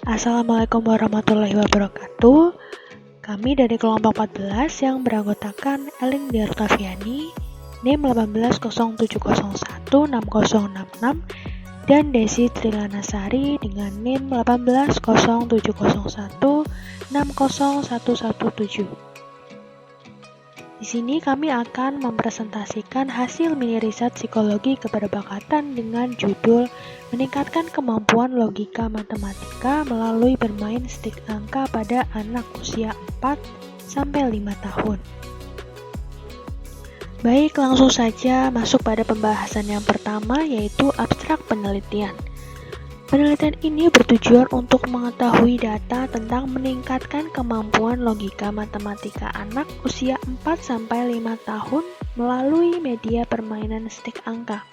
Assalamualaikum warahmatullahi wabarakatuh. Kami dari kelompok 14 yang beranggotakan Eling Dwi Octaviani, NIM 180160666, dan Desi Trilanasari dengan NIM 18070160117. Di sini kami akan mempresentasikan hasil mini riset psikologi keberbakatan dengan judul Meningkatkan Kemampuan Logika Matematika Melalui Bermain Stik Angka pada Anak Usia 4-5 tahun. Baik, langsung saja masuk pada pembahasan yang pertama, yaitu abstrak penelitian. Penelitian ini bertujuan untuk mengetahui data tentang meningkatkan kemampuan logika matematika anak usia 4-5 tahun melalui media permainan stik angka.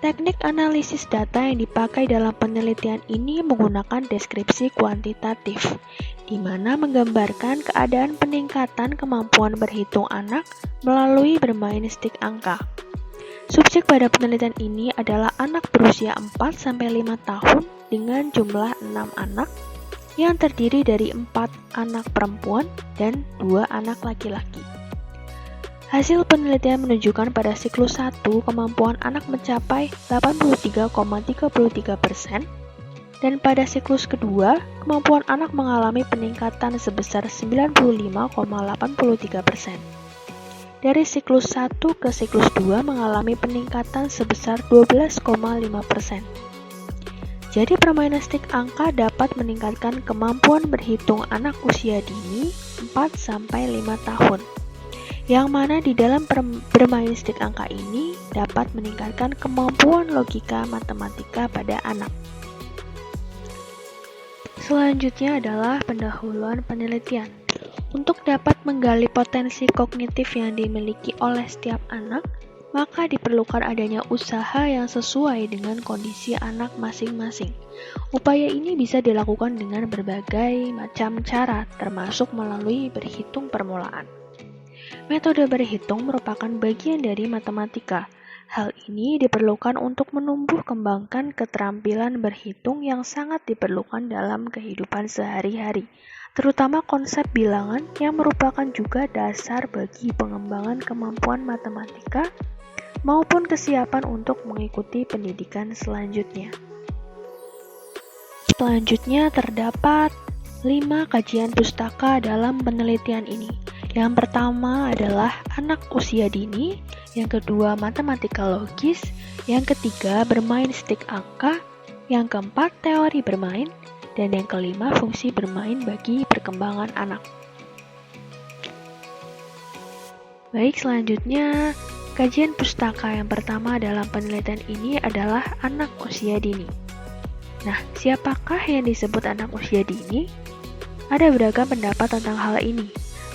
Teknik analisis data yang dipakai dalam penelitian ini menggunakan deskripsi kuantitatif, di mana menggambarkan keadaan peningkatan kemampuan berhitung anak melalui bermain stik angka. Subjek pada penelitian ini adalah anak berusia 4-5 tahun dengan jumlah 6 anak yang terdiri dari 4 anak perempuan dan 2 anak laki-laki. Hasil penelitian menunjukkan pada siklus 1 kemampuan anak mencapai 83,33% dan pada siklus kedua kemampuan anak mengalami peningkatan sebesar 95,83%. Dari siklus 1 ke siklus 2 mengalami peningkatan sebesar 12,5%. Jadi permainan stik angka dapat meningkatkan kemampuan berhitung anak usia dini 4-5 tahun. Yang mana di dalam bermain stik angka ini dapat meningkatkan kemampuan logika matematika pada anak. Selanjutnya adalah pendahuluan penelitian. Untuk dapat menggali potensi kognitif yang dimiliki oleh setiap anak, maka diperlukan adanya usaha yang sesuai dengan kondisi anak masing-masing. Upaya ini bisa dilakukan dengan berbagai macam cara, termasuk melalui berhitung permulaan. Metode berhitung merupakan bagian dari matematika. Hal ini diperlukan untuk menumbuh kembangkan keterampilan berhitung yang sangat diperlukan dalam kehidupan sehari-hari, terutama konsep bilangan yang merupakan juga dasar bagi pengembangan kemampuan matematika maupun kesiapan untuk mengikuti pendidikan selanjutnya. Selanjutnya terdapat 5 kajian pustaka dalam penelitian ini. Yang pertama adalah anak usia dini, yang kedua matematika logis, yang ketiga bermain stik angka, yang keempat teori bermain, dan yang kelima fungsi bermain bagi perkembangan anak. Baik, selanjutnya kajian pustaka yang pertama dalam penelitian ini adalah anak usia dini. Nah, siapakah yang disebut anak usia dini? Ada beragam pendapat tentang hal ini.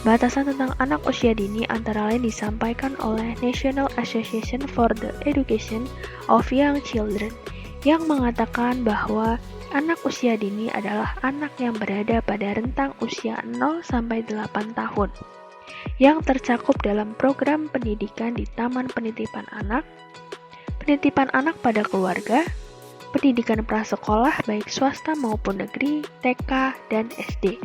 Batasan tentang anak usia dini antara lain disampaikan oleh National Association for the Education of Young Children yang mengatakan bahwa anak usia dini adalah anak yang berada pada rentang usia 0-8 tahun yang tercakup dalam program pendidikan di Taman Penitipan Anak, penitipan anak pada keluarga, pendidikan prasekolah baik swasta maupun negeri, TK, dan SD.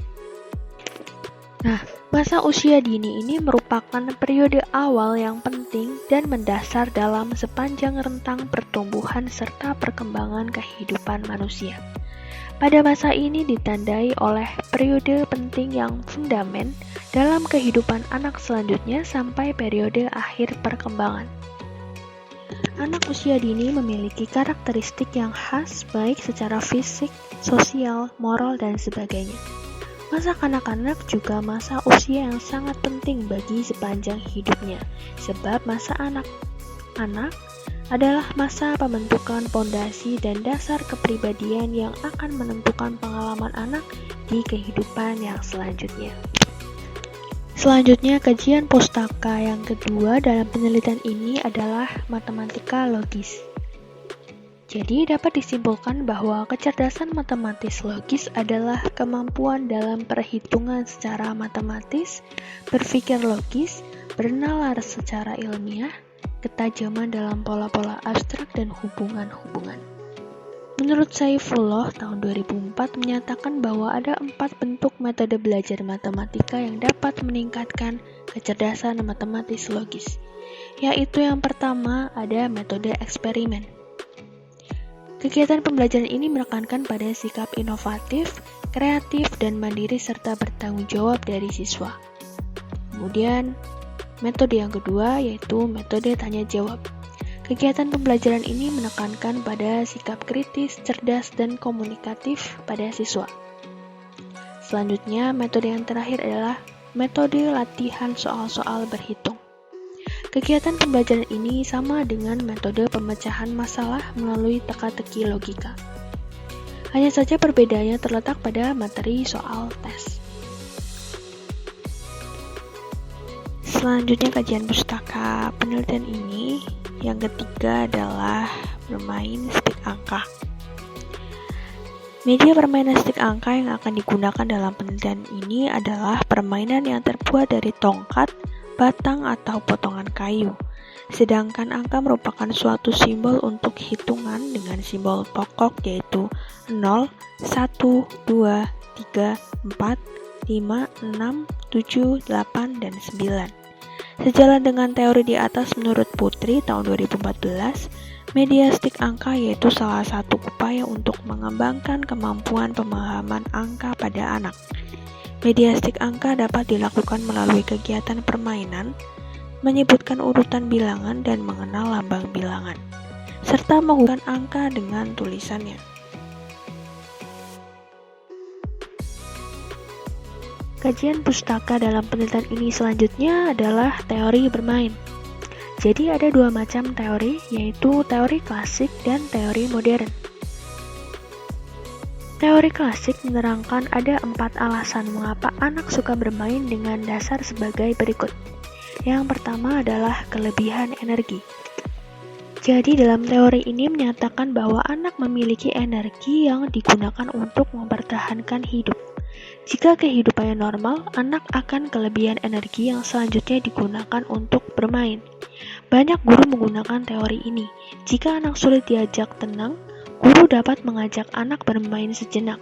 Nah, masa usia dini ini merupakan periode awal yang penting dan mendasar dalam sepanjang rentang pertumbuhan serta perkembangan kehidupan manusia. Pada masa ini ditandai oleh periode penting yang fundamen dalam kehidupan anak selanjutnya sampai periode akhir perkembangan. Anak usia dini memiliki karakteristik yang khas baik secara fisik, sosial, moral, dan sebagainya. Masa kanak-kanak juga masa usia yang sangat penting bagi sepanjang hidupnya, sebab masa anak-anak adalah masa pembentukan pondasi dan dasar kepribadian yang akan menentukan pengalaman anak di kehidupan yang selanjutnya. Selanjutnya, kajian pustaka yang kedua dalam penelitian ini adalah matematika logis. Jadi dapat disimpulkan bahwa kecerdasan matematis logis adalah kemampuan dalam perhitungan secara matematis, berpikir logis, bernalar secara ilmiah, ketajaman dalam pola-pola abstrak dan hubungan-hubungan. Menurut Saifullah, tahun 2004 menyatakan bahwa ada 4 bentuk metode belajar matematika yang dapat meningkatkan kecerdasan matematis logis, yaitu yang pertama ada metode eksperimen. Kegiatan pembelajaran ini menekankan pada sikap inovatif, kreatif, dan mandiri serta bertanggung jawab dari siswa. Kemudian, metode yang kedua yaitu metode tanya jawab. Kegiatan pembelajaran ini menekankan pada sikap kritis, cerdas, dan komunikatif pada siswa. Selanjutnya, metode yang terakhir adalah metode latihan soal-soal berhitung. Kegiatan pembelajaran ini sama dengan metode pemecahan masalah melalui teka-teki logika. Hanya saja perbedaannya terletak pada materi soal tes. Selanjutnya kajian pustaka penelitian ini yang ketiga adalah bermain stik angka. Media permainan stik angka yang akan digunakan dalam penelitian ini adalah permainan yang terbuat dari tongkat, batang, atau potongan kayu. Sedangkan angka merupakan suatu simbol untuk hitungan dengan simbol pokok yaitu 0, 1, 2, 3, 4, 5, 6, 7, 8, dan 9. Sejalan dengan teori di atas menurut Putri tahun 2014, media stik angka yaitu salah satu upaya untuk mengembangkan kemampuan pemahaman angka pada anak. Media stik angka dapat dilakukan melalui kegiatan permainan, menyebutkan urutan bilangan dan mengenal lambang bilangan, serta menghubungkan angka dengan tulisannya. Kajian pustaka dalam penelitian ini selanjutnya adalah teori bermain. Jadi ada 2 macam teori, yaitu teori klasik dan teori modern. Teori klasik menerangkan ada 4 alasan mengapa anak suka bermain dengan dasar sebagai berikut. Yang pertama adalah kelebihan energi. Jadi dalam teori ini menyatakan bahwa anak memiliki energi yang digunakan untuk mempertahankan hidup. Jika kehidupannya normal, anak akan kelebihan energi yang selanjutnya digunakan untuk bermain. Banyak guru menggunakan teori ini. Jika anak sulit diajak tenang, guru dapat mengajak anak bermain sejenak.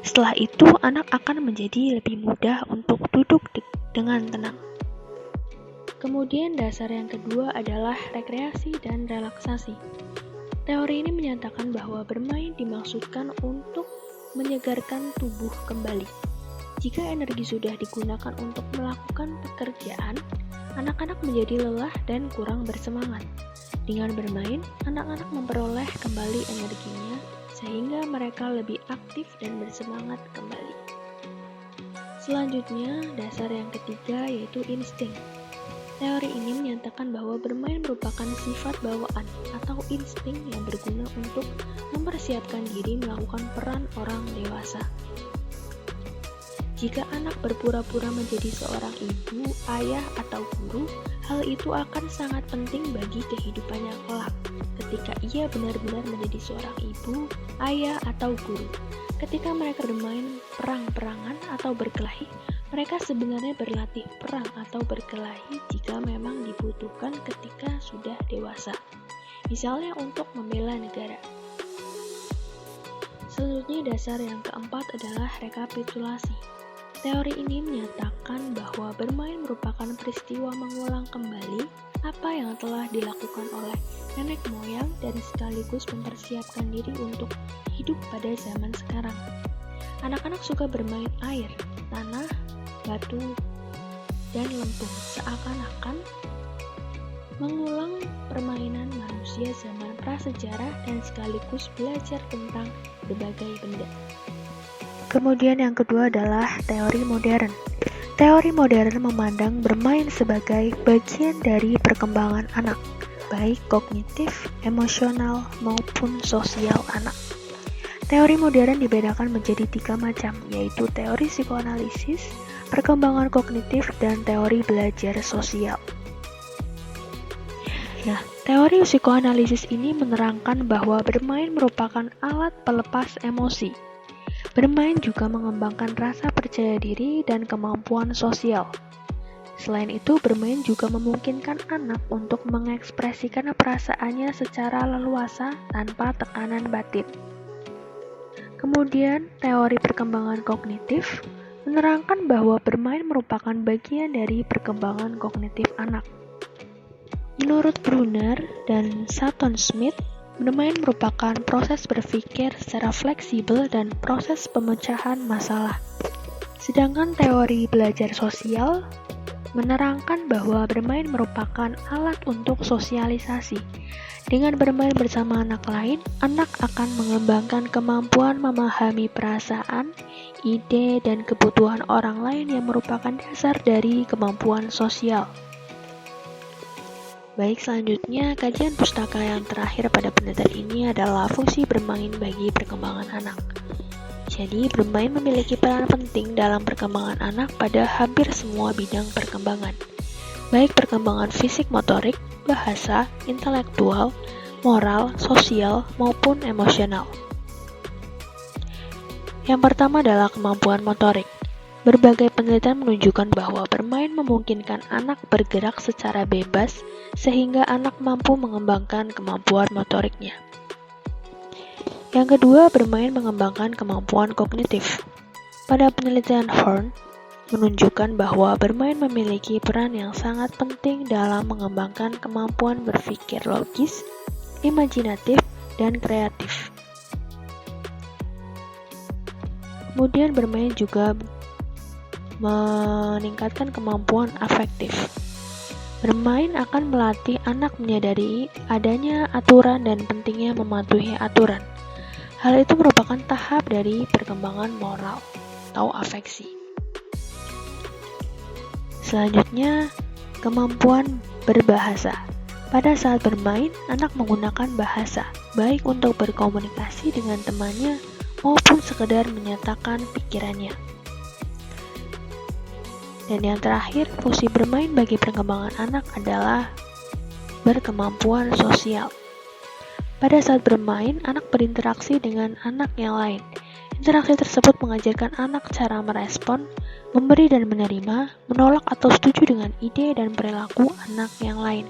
Setelah itu, anak akan menjadi lebih mudah untuk duduk dengan tenang. Kemudian dasar yang kedua adalah rekreasi dan relaksasi. Teori ini menyatakan bahwa bermain dimaksudkan untuk menyegarkan tubuh kembali. Jika energi sudah digunakan untuk melakukan pekerjaan, anak-anak menjadi lelah dan kurang bersemangat. Dengan bermain, anak-anak memperoleh kembali energinya sehingga mereka lebih aktif dan bersemangat kembali. Selanjutnya, dasar yang ketiga yaitu insting. Teori ini menyatakan bahwa bermain merupakan sifat bawaan atau insting yang berguna untuk mempersiapkan diri melakukan peran orang dewasa. Jika anak berpura-pura menjadi seorang ibu, ayah, atau guru, hal itu akan sangat penting bagi kehidupannya kelak. Ketika ia benar-benar menjadi seorang ibu, ayah, atau guru. Ketika mereka bermain perang-perangan atau berkelahi, mereka sebenarnya berlatih perang atau berkelahi jika memang dibutuhkan ketika sudah dewasa. Misalnya untuk membela negara. Selanjutnya dasar yang keempat adalah rekapitulasi. Teori ini menyatakan bahwa bermain merupakan peristiwa mengulang kembali apa yang telah dilakukan oleh nenek moyang dan sekaligus mempersiapkan diri untuk hidup pada zaman sekarang. Anak-anak suka bermain air, tanah, batu, dan lempung seakan-akan mengulang permainan manusia zaman prasejarah dan sekaligus belajar tentang berbagai benda. Kemudian yang kedua adalah teori modern. Teori modern memandang bermain sebagai bagian dari perkembangan anak, baik kognitif, emosional, maupun sosial anak. Teori modern dibedakan menjadi 3 macam, yaitu teori psikoanalisis, perkembangan kognitif, dan teori belajar sosial. Nah, teori psikoanalisis ini menerangkan bahwa bermain merupakan alat pelepas emosi. Bermain juga mengembangkan rasa percaya diri dan kemampuan sosial. Selain itu, bermain juga memungkinkan anak untuk mengekspresikan perasaannya secara leluasa tanpa tekanan batin. Kemudian, teori perkembangan kognitif menerangkan bahwa bermain merupakan bagian dari perkembangan kognitif anak. Menurut Brunner dan Sutton Smith, bermain merupakan proses berpikir secara fleksibel dan proses pemecahan masalah. Sedangkan teori belajar sosial menerangkan bahwa bermain merupakan alat untuk sosialisasi. Dengan bermain bersama anak lain, anak akan mengembangkan kemampuan memahami perasaan, ide, dan kebutuhan orang lain yang merupakan dasar dari kemampuan sosial. Baik, selanjutnya kajian pustaka yang terakhir pada penelitian ini adalah fungsi bermain bagi perkembangan anak. Jadi, bermain memiliki peran penting dalam perkembangan anak pada hampir semua bidang perkembangan, baik perkembangan fisik motorik, bahasa, intelektual, moral, sosial, maupun emosional. Yang pertama adalah kemampuan motorik. Berbagai penelitian menunjukkan bahwa bermain memungkinkan anak bergerak secara bebas sehingga anak mampu mengembangkan kemampuan motoriknya. Yang kedua, bermain mengembangkan kemampuan kognitif. Pada penelitian Horn, menunjukkan bahwa bermain memiliki peran yang sangat penting dalam mengembangkan kemampuan berpikir logis, imajinatif, dan kreatif. Kemudian bermain juga meningkatkan kemampuan afektif. Bermain akan melatih anak menyadari adanya aturan dan pentingnya mematuhi aturan. Hal itu merupakan tahap dari perkembangan moral atau afeksi. Selanjutnya, kemampuan berbahasa. Pada saat bermain, anak menggunakan bahasa, baik untuk berkomunikasi dengan temannya maupun sekedar menyatakan pikirannya. Dan yang terakhir, fungsi bermain bagi perkembangan anak adalah berkemampuan sosial. Pada saat bermain, anak berinteraksi dengan anak yang lain. Interaksi tersebut mengajarkan anak cara merespon, memberi dan menerima, menolak atau setuju dengan ide dan perilaku anak yang lain.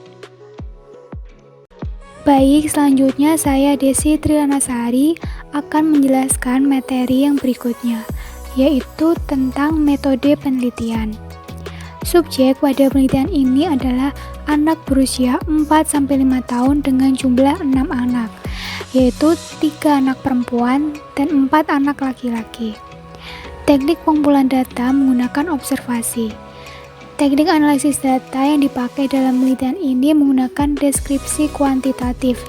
Baik, selanjutnya saya Desi Trianasari akan menjelaskan materi yang berikutnya, yaitu tentang metode penelitian. Subjek pada penelitian ini adalah anak berusia 4-5 tahun dengan jumlah 6 anak, yaitu 3 anak perempuan dan 4 anak laki-laki. Teknik pengumpulan data menggunakan observasi. Teknik analisis data yang dipakai dalam penelitian ini menggunakan deskripsi kuantitatif,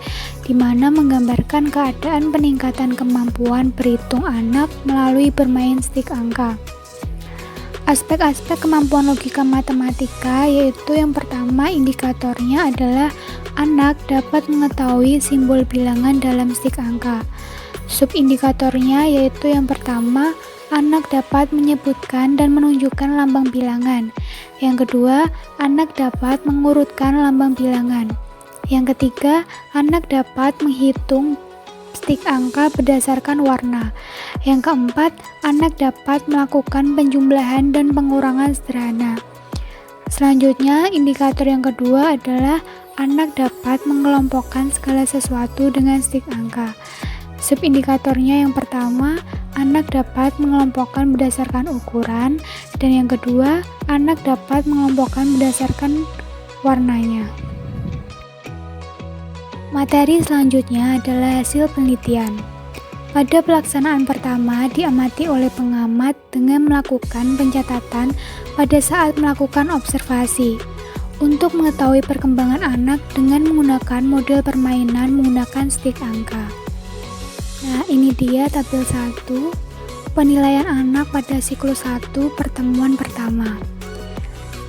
di mana menggambarkan keadaan peningkatan kemampuan berhitung anak melalui bermain stik angka. Aspek-aspek kemampuan logika matematika yaitu yang pertama indikatornya adalah anak dapat mengetahui simbol bilangan dalam stik angka. Subindikatornya yaitu yang pertama anak dapat menyebutkan dan menunjukkan lambang bilangan. Yang kedua, anak dapat mengurutkan lambang bilangan. Yang ketiga, anak dapat menghitung stik angka berdasarkan warna. Yang keempat, anak dapat melakukan penjumlahan dan pengurangan sederhana. Selanjutnya, indikator yang kedua adalah anak dapat mengelompokkan segala sesuatu dengan stik angka. Subindikatornya yang pertama, anak dapat mengelompokkan berdasarkan ukuran, dan yang kedua, anak dapat mengelompokkan berdasarkan warnanya. Materi selanjutnya adalah hasil penelitian. Pada pelaksanaan pertama diamati oleh pengamat dengan melakukan pencatatan pada saat melakukan observasi untuk mengetahui perkembangan anak dengan menggunakan model permainan menggunakan stik angka. Nah, ini dia tabel 1, penilaian anak pada siklus 1 pertemuan pertama.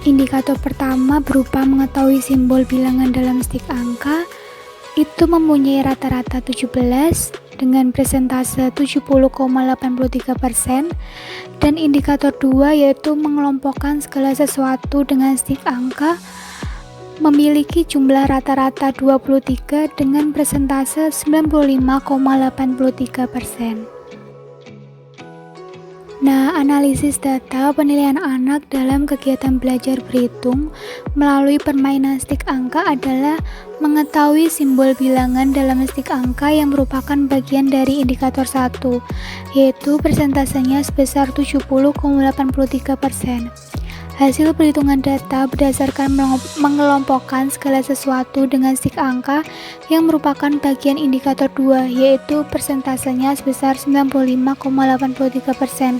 Indikator pertama berupa mengetahui simbol bilangan dalam stik angka, itu mempunyai rata-rata 17 dengan persentase 70,83%, dan indikator 2 yaitu mengelompokkan segala sesuatu dengan stik angka memiliki jumlah rata-rata 23 dengan persentase 95,83%. Nah, analisis data penilaian anak dalam kegiatan belajar berhitung melalui permainan stik angka adalah mengetahui simbol bilangan dalam stik angka yang merupakan bagian dari indikator 1, yaitu persentasenya sebesar 70,83%. Hasil perhitungan data berdasarkan mengelompokkan segala sesuatu dengan stik angka yang merupakan bagian indikator 2, yaitu persentasenya sebesar 95,83%.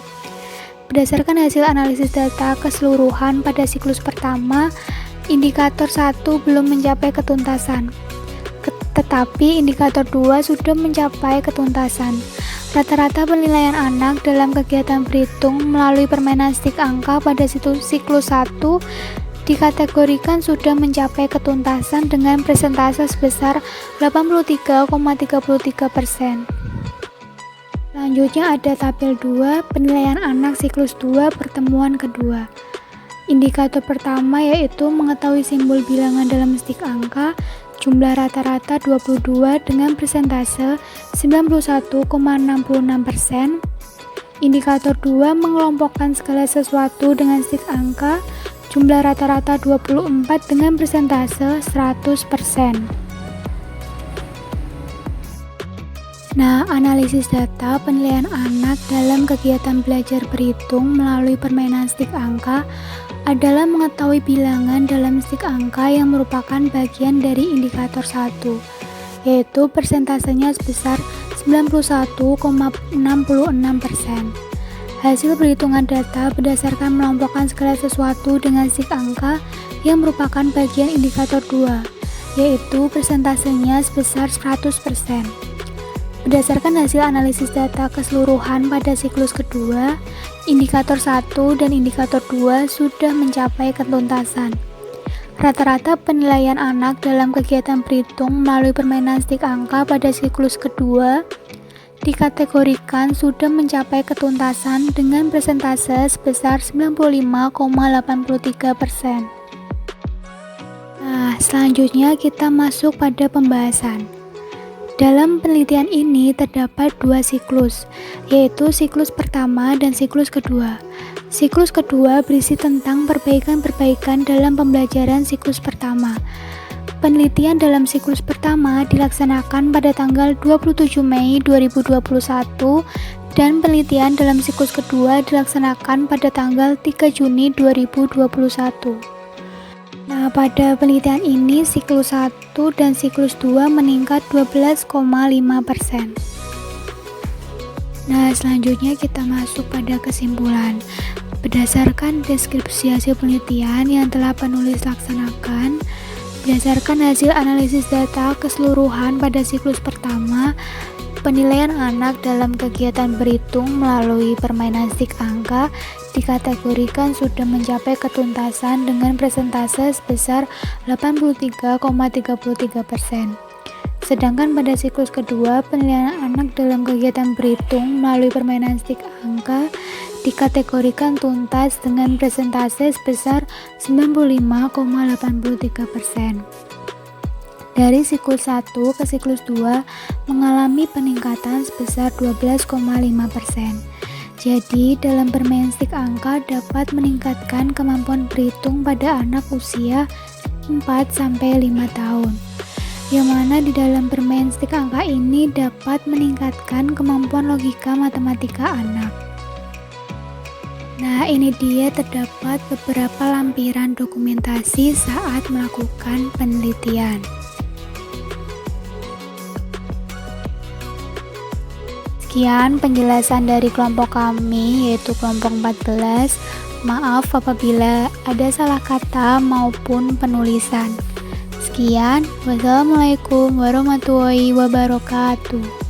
Berdasarkan hasil analisis data keseluruhan pada siklus pertama, indikator 1 belum mencapai ketuntasan, tetapi indikator 2 sudah mencapai ketuntasan. Rata-rata penilaian anak dalam kegiatan berhitung melalui permainan stik angka pada siklus 1 dikategorikan sudah mencapai ketuntasan dengan persentase sebesar 83,33%. Selanjutnya ada tabel 2, penilaian anak siklus 2 pertemuan kedua. Indikator pertama yaitu mengetahui simbol bilangan dalam stik angka, jumlah rata-rata 22 dengan persentase 91,66%. Indikator 2 mengelompokkan segala sesuatu dengan stik angka, jumlah rata-rata 24 dengan persentase 100%. Nah, analisis data penilaian anak dalam kegiatan belajar berhitung melalui permainan stik angka adalah mengetahui bilangan dalam stik angka yang merupakan bagian dari indikator 1, yaitu persentasenya sebesar 91,66%. Hasil perhitungan data berdasarkan melompokan segala sesuatu dengan stik angka yang merupakan bagian indikator 2, yaitu persentasenya sebesar 100%. Berdasarkan hasil analisis data keseluruhan pada siklus kedua, indikator 1 dan indikator 2 sudah mencapai ketuntasan. Rata-rata penilaian anak dalam kegiatan berhitung melalui permainan stik angka pada siklus kedua dikategorikan sudah mencapai ketuntasan dengan persentase sebesar 95,83%. Nah, selanjutnya kita masuk pada pembahasan. Dalam penelitian ini terdapat 2 siklus, yaitu siklus pertama dan siklus kedua. Siklus kedua berisi tentang perbaikan-perbaikan dalam pembelajaran siklus pertama. Penelitian dalam siklus pertama dilaksanakan pada tanggal 27 Mei 2021 dan penelitian dalam siklus kedua dilaksanakan pada tanggal 3 Juni 2021. Nah, pada penelitian ini siklus 1 dan siklus 2 meningkat 12,5%. Nah, selanjutnya kita masuk pada kesimpulan. Berdasarkan deskripsi hasil penelitian yang telah penulis laksanakan, berdasarkan hasil analisis data keseluruhan pada siklus pertama, penilaian anak dalam kegiatan berhitung melalui permainan stik angka dikategorikan sudah mencapai ketuntasan dengan persentase sebesar 83,33%. Sedangkan pada siklus kedua, penilaian anak dalam kegiatan berhitung melalui permainan stik angka dikategorikan tuntas dengan persentase sebesar 95,83%. Dari siklus 1 ke siklus 2 mengalami peningkatan sebesar 12,5%. Jadi, dalam bermain stik angka dapat meningkatkan kemampuan berhitung pada anak usia 4-5 tahun. Yang mana di dalam bermain stik angka ini dapat meningkatkan kemampuan logika matematika anak. Nah, ini dia terdapat beberapa lampiran dokumentasi saat melakukan penelitian. Sekian penjelasan dari kelompok kami, yaitu kelompok 14. Maaf apabila ada salah kata maupun penulisan. Sekian, wassalamualaikum warahmatullahi wabarakatuh.